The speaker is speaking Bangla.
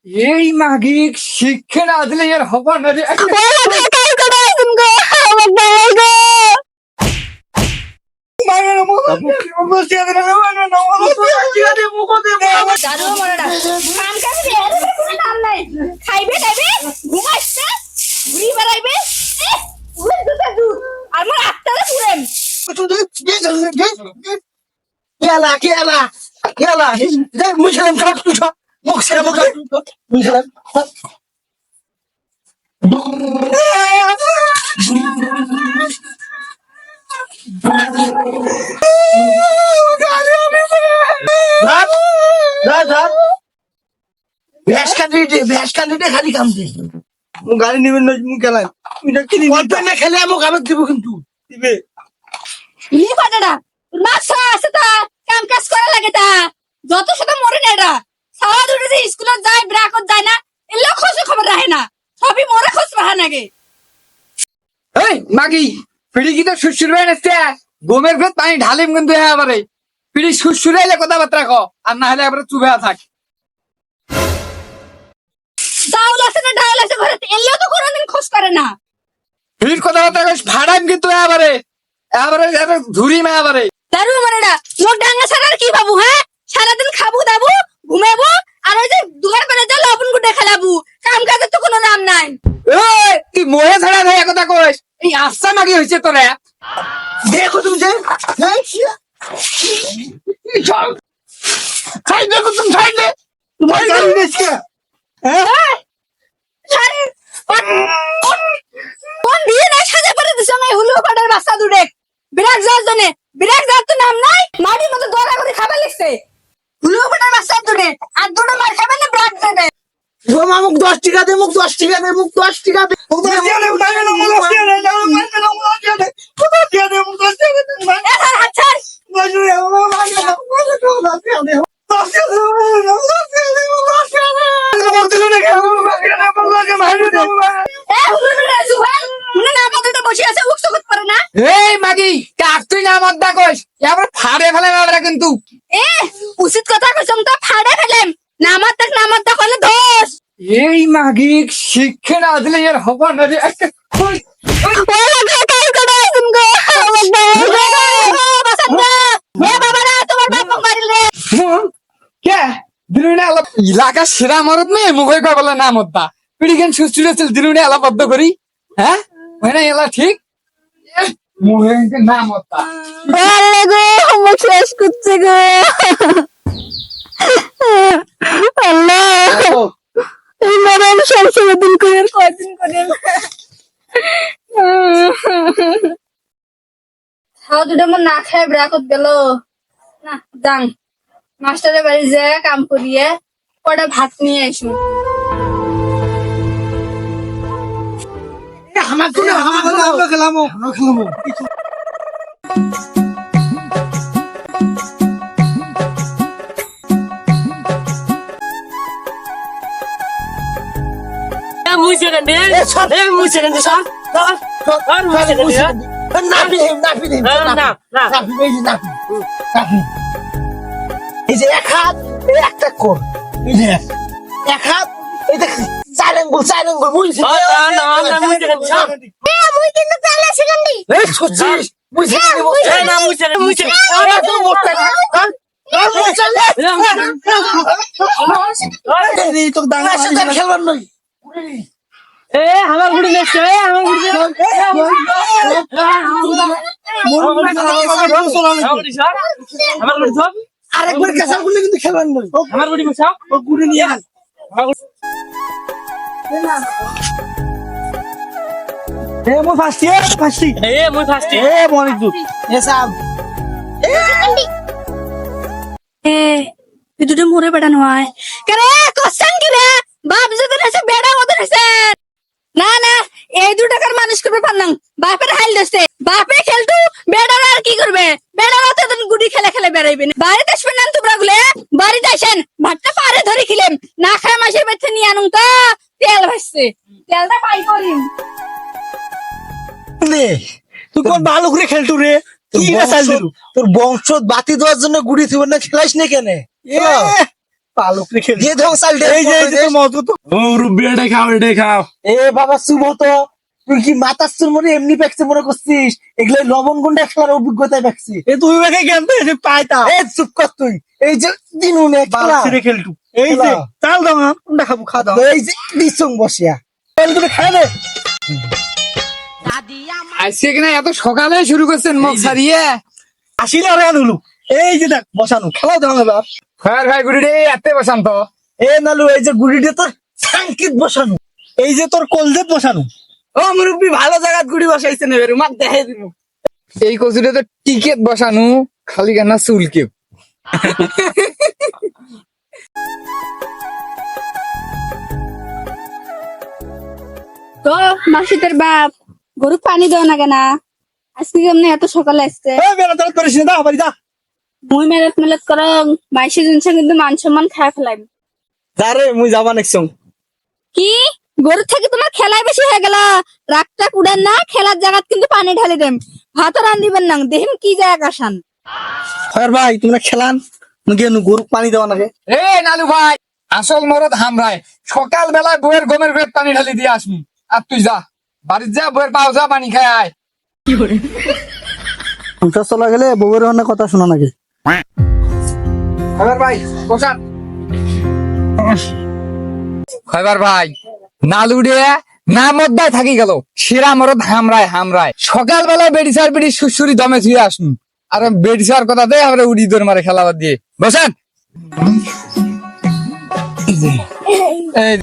এই মাগিক শিক্ষা না দিলে এর হবা না রে। খাইবে খাইবে ঘুমাইছে ঘুরি বেড়াইবে আমার আত্মারে পুরেন Yala, yala, yala. Muslim kalk tutma. Muslim kalk tutma. Muslim. Beş kandide খালি কাম দিস গাড়ি নিবেন না মুখ খেলায় অল্পে খেলে আমি কামে দিব কিন্তু দিবে ই ফাটাটা মাসা আছে তা কাম কাজ করা লাগে তা যত সেটা মরে না এটা সারা দুটো যে স্কুলে যায় ব্রাকত যায় না এলে খোঁজ খবর রাখে না সবই মরে খোঁজ রাখা নাগে এই মাগি পিড়ি কি তো সুসুর ভাই নাচতে গোমের ভেত পানি ঢালিম কিন্তু হ্যাঁ আবারে পিড়ি সুসুরে এলে কথাবার্তা কো আর না হলে আবার চুবে থাক ডাউল আছে না ডাউল আছে ঘরে এলেও তো কোনোদিন খোঁজ করে না পিড়ির কথাবার্তা কইস ফাড়াইম কিন্তু এবারে এবারে এবারে ধুরি মে এবারে দারু মরেডা মোর ডাঙ্গা ছাড়ার কি বাবু হ্যাঁ সারাদিন খাবো দাবু ঘুমাবো আর ওই যে দোকান করে যা লবণ গুটে খেলাবো কাম কাজের তো কোনো নাম নাই এই তুই মোহে ছাড়া ভাই কথা কইস এই আচ্ছা মাগি হইছে তোরা দেখো তুমি যে খাই দেখো তুমি খাই দে তোমার গাড়ি নেছে আরে কোন বিয়ে না সাজা করে দিছ আমি হুলু পাড়ার বাচ্চা দুডে বিরাট যার জন্য বিরাট যার তো নাম নাই মাটির মতো দোরা করে খাবে লিখছে হুলু পাড়ার বাচ্চা দুডে আর দুটো মার খাবে না বিরাট দেবে গোমা মুখ 10 টাকা দে মুখ 10 টাকা দে মুখ 10 টাকা দে মুখ 10 টাকা দে আচ্ছা এই মাগি কাক তুই না মদ্দা কইস এবার ফাড়ে ফেলে আমরা কিন্তু উচিত কথা কইছম তো ফাড়ে ফেলেম নামাত কইলে দোষ এই মাগি শিক্ষা না দিলে এর হবা না রে একটা কই কে দিলুনে আলা ইলাকা সেরা মরদ মে মুখে কই বলে না মদ্দা পিড়িগেন সুস্থির চল দিলুনে আলা বদ্ধ করি হ্যাঁ হয় না এলা ঠিক মুখে না মদ্দা আরে গো আমার শেষ করছে গো আল্লাহ এই মরণ সবসময় দিন করে আর কয়দিন করে খাওয়া দুটো মন না খায় ব্রাকত গেল না যাং মাস্টারের বাড়ি যায় কাম করিয়ে কটা ভাত নিয়ে আসুন আমাকে আমরা খেলামো মুছে কেন মুছে কেন এই যে এক হাত একটা কর এই যে এক হাত এই দেখ চার আঙ্গুল বুঝছিস মুই কিন্তু চালা সেকেন্ডি এই সচ্ছিস বুঝছিস তোকে দাঙ্গা খেলবার নয় এ আমার গুড়ি নেছে আমার গুড়ি আমার গুড়ি সব আরেকবার কেসাল করলে কিন্তু খেলবার নয় আমার গুড়ি বসাও ও গুড়ি নিয়ে আন মো ফাস্টি এ মুই ফার্স্ট মনিক দু এসব তুই দুটো মরে বেড়ানো হয় কেন কোশ্চেন কি রে বাপ যদি এসে বেড়া মতো এসে না না এই 2 টাকার মানুষ করবে পারলাম বাপের হাইল দিচ্ছে বাপে খেলতু বেড়া আর কি করবে বেড়া তো গুডি খেলে বেড়াইবে বাড়িতে আসবেন না তোমরা গুলে বাড়িতে আসেন ভাতটা পারে ধরে খিলেম না খায় মাসের বেচে নিয়ে আনুন তো তেল ভাসছে তেলটা পাই করিম নে তুই কোন ভালো করে খেলতু রে কি গাছাল দিলু তোর বংশ বাতি দেওয়ার জন্য গুড়ি থিব না খেলাইস না কেন পালক রেখে দিয়ে দাও চাল এই যে মতো তো ও রুবি এটা খাও এটা খাও এ বাবা শুভ তো তুই কি মাথার চুল মনে এমনি প্যাকছে মনে করছিস এগুলো লবণ গুন্ডা খেলার অভিজ্ঞতায় প্যাকছি এ তুই বেকে কেনতে এসে পাইতা এ চুপ কর তুই এই যে দিনুনে খেলা ছিড়ে খেলটু এই যে চাল দাও না কোনটা খাবো খা দাও এই যে দিছং বসিয়া এগুলো খায় রে আজকে কিনা এত সকালে শুরু করছেন মুখ সারিয়ে। আসিলে আর আনুলু এই যে দেখ বসানো খেলাও দাও এবার ভাই গুড়ি রে এতে বসান তো। এ নালু এই যে গুড়িটা তোর সাংকিত বসানো এই যে তোর কলজেত বসানো ও মুরব্বী ভালো জায়গাত গুড়ি বসাইছেন এবার মাক দেখাই দিব। এই কচুরে তো টিকেট বসানো খালি কেনা চুল কেউ। তো মাসিদের বাপ গরু পানি দাও না কেনা আজকে কেমনে এত সকালে আসছে এই বেলা তোর করিস না বাড়ি যা মুই মেলাত মেলাত করো মাইসি জিনিস কিন্তু মান সম্মান খায় ফেলাই যা রে মুই যাবা নেক্সং কি গরু থেকে তোমার খেলাই বেশি হয়ে গেল রাগটা কুড়েন না খেলার জায়গাত কিন্তু পানি ঢালি দেন ভাত রান দিবেন না দেখিন কি যায় আকাশান খয়ের ভাই তোমরা খেলান গেনু গরু পানি দেওয়া নাকি এ নালু ভাই আসল মরদ হামরায় সকাল বেলায় বইয়ের গমের পেট পানি ঢালি দিয়ে আসবি আর তুই যা বাড়ির যা বইয়ের পাও যা পানি খায় আয়। সংসার চলা গেলে বউয়ের অনেক কথা শোনা নাকি খয়বার ভাই বসান। খয়বার ভাই নালু রে না মদ্দায় থাকি গেল সেরা মরদ হামরায় হামরায় সকাল বেলায় বেড়িসার বেড়ি সুসুরি দমে ছুঁয়ে আসুন আর বেড়িসার কথা দেয় আমরা উড়ি দৌড় মারে খেলাবার দিয়ে বসান। এই